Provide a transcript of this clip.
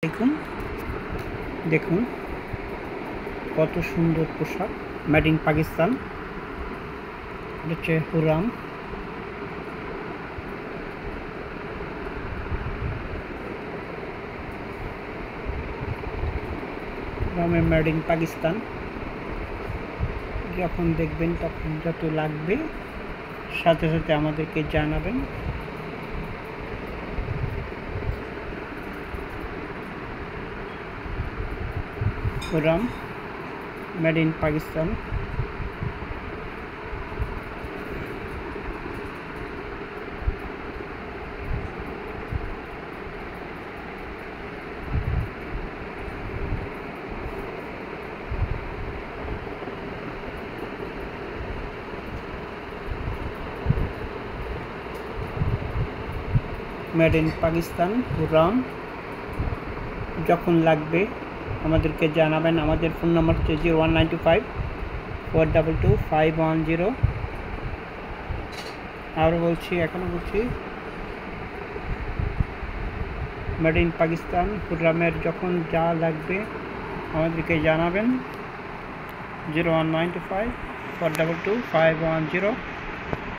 দেখুন দেখুন কত সুন্দর পোশাক, মেড ইন পাকিস্তান। এটা হচ্ছে হুরাম। হুরামের মেড ইন পাকিস্তান। যখন দেখবেন তখন যত লাগবে সাথে সাথে আমাদেরকে জানাবেন। Huram made in Pakistan. Made in Pakistan Huram. যখন লাগবে আমাদেরকে জানাবেন। আমাদের ফোন নাম্বার হচ্ছে 01924222510। আরও বলছি, এখনও বলছি, মেড ইন পাকিস্তান হুরামের যখন যা লাগবে আমাদেরকে জানাবেন। 01924222510।